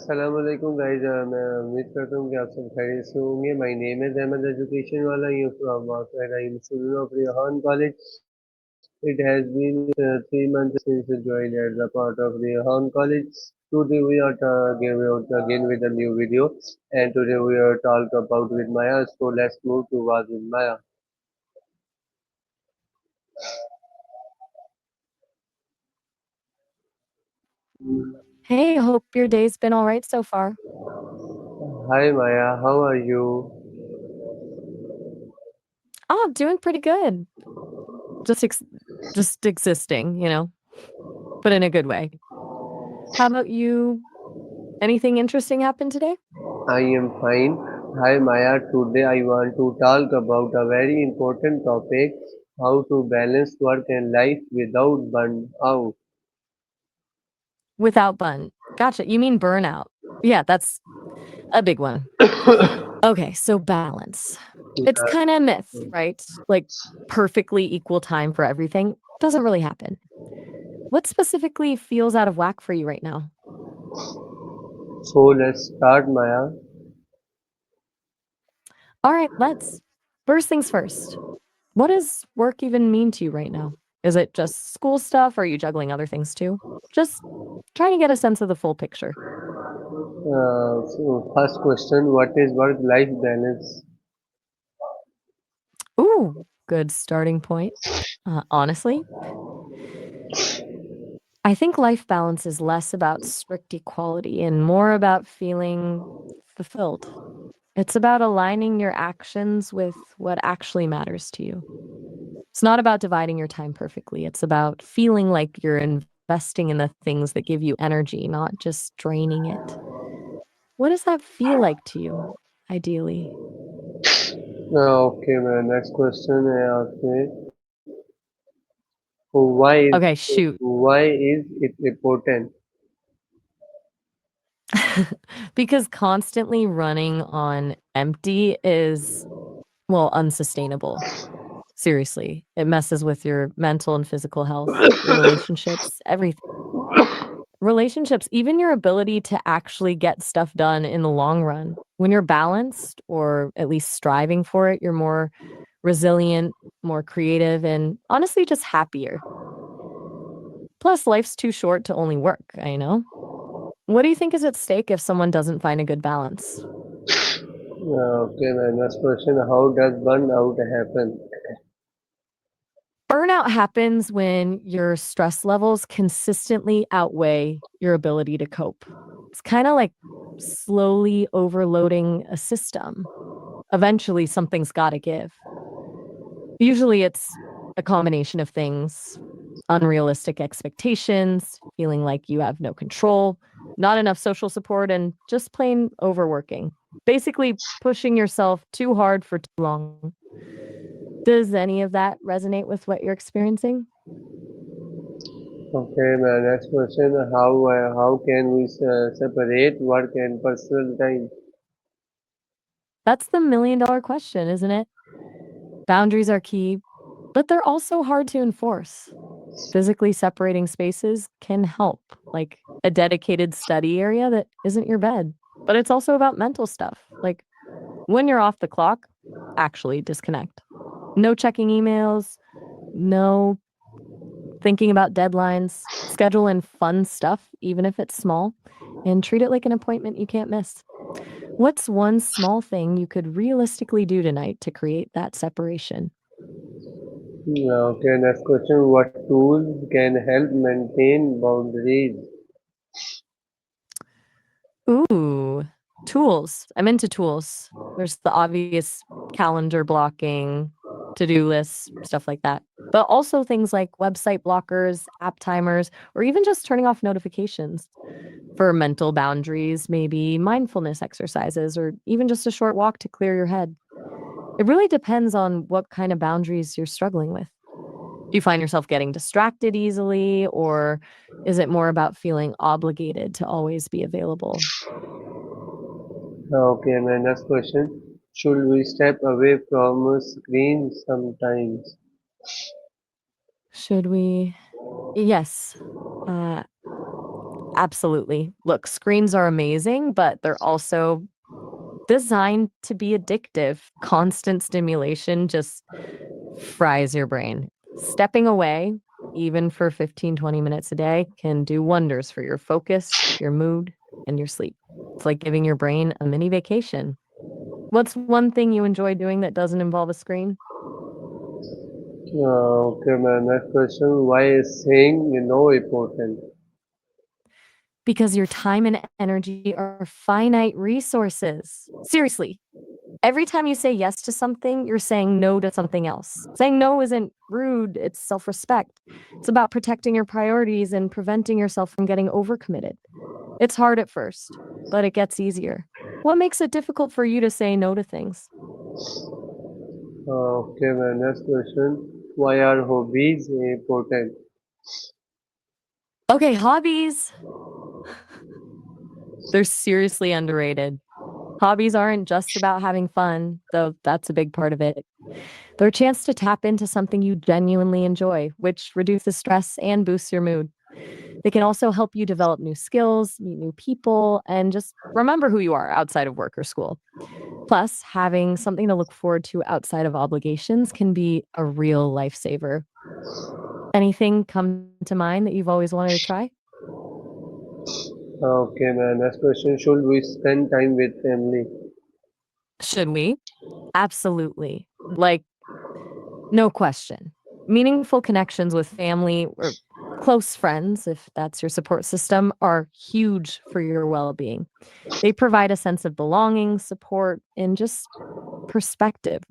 अस्सलाम वालेकुम गाइस। मैं उम्मीद करता हूँ कि आप सब खैरियत से होंगे। My name is Ahmad education वाला you from outside I am student of Rihan college. It has been 3 months since I joined as a part of Rehan College. Today we are again with a new video, and today we are talk about with Maya. So let's move to was with Maya. Hey, hope your day's been all right so far. Hi Maya, how are you? Oh, doing pretty good. Just ex- just existing, but in a good way. How about you? Anything interesting happened today? I am fine. Hi Maya, today I want to talk about a very important topic, how to balance work and life without burnout. Without bun. Gotcha. You mean burnout. Yeah, that's a big one. Okay, so balance. It's Yeah. kind of myth, right? Like perfectly equal time for everything doesn't really happen. What specifically feels out of whack for you right now? So let's start Maya. All right, let's. First things first. What does work even mean to you right now? Is it just school stuff or are you juggling other things too? Just trying to get a sense of the full picture. So first question, what is work-life balance? Ooh, good starting point. Honestly, I think life balance is less about strict equality and more about feeling fulfilled. It's about aligning your actions with what actually matters to you. It's not about dividing your time perfectly. It's about feeling like you're investing in the things that give you energy, not just draining it. What does that feel like to you, ideally? Okay, my next question I ask is, why is Okay, shoot. why is it important? Because constantly running on empty is, well, unsustainable. Seriously, it messes with your mental and physical health, your relationships, everything. Relationships, even your ability to actually get stuff done in the long run. When you're balanced, or at least striving for it, you're more resilient, more creative, and honestly just happier. Plus, life's too short to only work, I know. What do you think is at stake if someone doesn't find a good balance? Okay, my next question, how does burnout happen? Burnout happens when your stress levels consistently outweigh your ability to cope. It's kind of like slowly overloading a system. Eventually, something's got to give. Usually, it's a combination of things: unrealistic expectations, feeling like you have no control, not enough social support, and just plain overworking. Basically, pushing yourself too hard for too long. Does any of that resonate with what you're experiencing? Okay, my next question, how can we separate work and personal time? That's the $1,000,000 question, isn't it? Boundaries are key, but they're also hard to enforce. Physically separating spaces can help, like a dedicated study area that isn't your bed. But it's also about mental stuff, like when you're off the clock, actually disconnect. No checking emails, no thinking about deadlines, schedule in fun stuff, even if it's small, and treat it like an appointment you can't miss. What's one small thing you could realistically do tonight to create that separation? Okay, next question, what tools can help maintain boundaries? Ooh, tools. I'm into tools. There's the obvious calendar blocking, to-do lists, stuff like that. But also things like website blockers, app timers, or even just turning off notifications. For mental boundaries, maybe mindfulness exercises, or even just a short walk to clear your head. It really depends on what kind of boundaries you're struggling with. Do you find yourself getting distracted easily, or is it more about feeling obligated to always be available? Okay, my next question, should we step away from screens sometimes? Should we? Yes. Uh, Absolutely. Look, screens are amazing, but they're also designed to be addictive. Constant stimulation just fries your brain. Stepping away, even for 15, 20 minutes a day, can do wonders for your focus, your mood, and your sleep. It's like giving your brain a mini vacation. What's one thing you enjoy doing that doesn't involve a screen? Okay, my next question. Why is saying no important? Because your time and energy are finite resources. Seriously, every time you say yes to something, you're saying no to something else. Saying no isn't rude, it's self respect. It's about protecting your priorities and preventing yourself from getting overcommitted. It's hard at first, but it gets easier. What makes it difficult for you to say no to things? Okay, my next question. Why are hobbies important? Okay, hobbies. They're seriously underrated. Hobbies aren't just about having fun, though that's a big part of it. They're a chance to tap into something you genuinely enjoy, which reduces stress and boosts your mood. They can also help you develop new skills, meet new people, and just remember who you are outside of work or school. Plus, having something to look forward to outside of obligations can be a real lifesaver. Anything come to mind that you've always wanted to try? Okay, my next question. Should we spend time with family? Should we? Absolutely. Like, no question. Meaningful connections with family or close friends, if that's your support system, are huge for your well being. They provide a sense of belonging, support, and just perspective.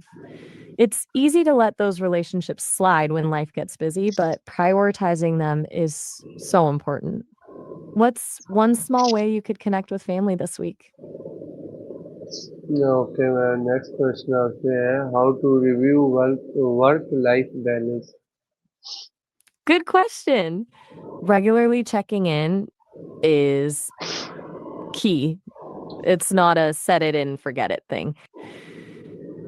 It's easy to let those relationships slide when life gets busy, but prioritizing them is so important. What's one small way you could connect with family this week? Okay, my next question आपसे है how to review work-life balance. Good question. Regularly checking in is key. It's not a set it and forget it thing.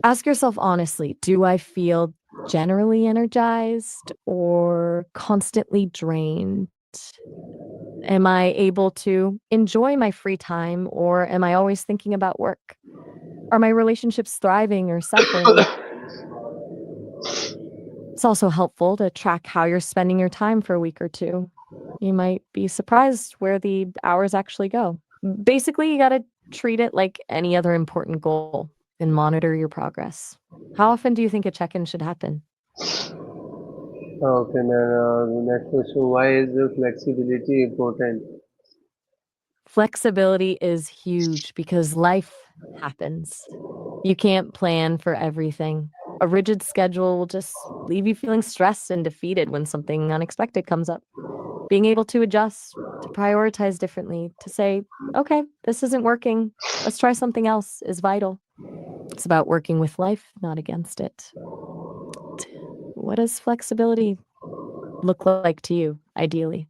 Ask yourself honestly, do I feel generally energized or constantly drained? Am I able to enjoy my free time or am I always thinking about work? Are my relationships thriving or suffering? It's also helpful to track how you're spending your time for a week or two. You might be surprised where the hours actually go. Basically, you got to treat it like any other important goal and monitor your progress. How often do you think a check in should happen? Okay, man. The next question. Why is the flexibility important? Flexibility is huge because life happens. You can't plan for everything. A rigid schedule will just leave you feeling stressed and defeated when something unexpected comes up. Being able to adjust, to prioritize differently, to say, okay, this isn't working, let's try something else is vital. It's about working with life, not against it. What does flexibility look like to you, ideally?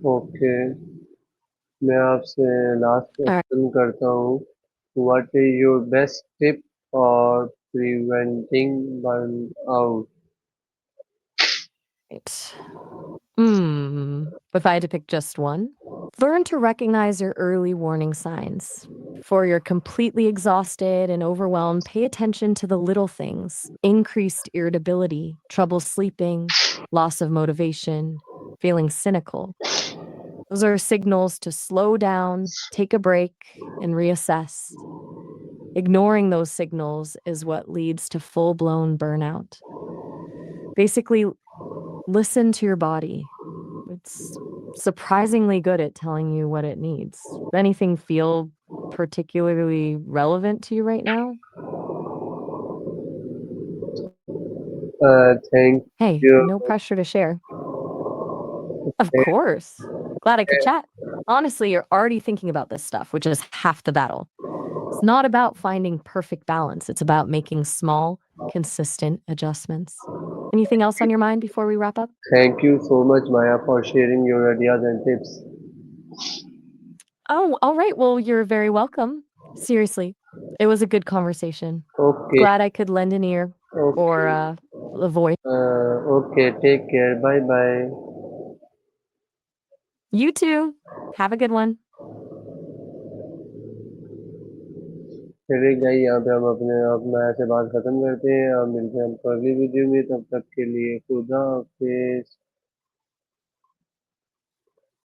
Okay मैं आपसे last All question करता हूँ what is your best tip और preventing burn out right. If I had to pick just one, learn to recognize your early warning signs. Before you're completely exhausted and overwhelmed, pay attention to the little things: increased irritability, trouble sleeping, loss of motivation, feeling cynical. Those are signals to slow down, take a break, and reassess. Ignoring those signals is what leads to full blown burnout. Basically, listen to your body. It's surprisingly good at telling you what it needs. Anything feel particularly relevant to you right now? Thank Hey, you no pressure to share. Of course. Glad I could chat. Honestly, you're already thinking about this stuff, which is half the battle. It's not about finding perfect balance, it's about making small, consistent adjustments. Anything else on your mind before we wrap up? Thank you so much Maya for sharing your ideas and tips Oh, all right. Well, you're very welcome. Seriously, it was a good conversation. Okay Glad I could lend an ear okay or a voice. Okay take care bye bye You too. Have a good one. चलिए guys, यहाँ पे हम अपना ऐसे बात खत्म करते हैं और मिलते हैं हम अगली वीडियो में। तब तक के लिए खुदा हाफिज।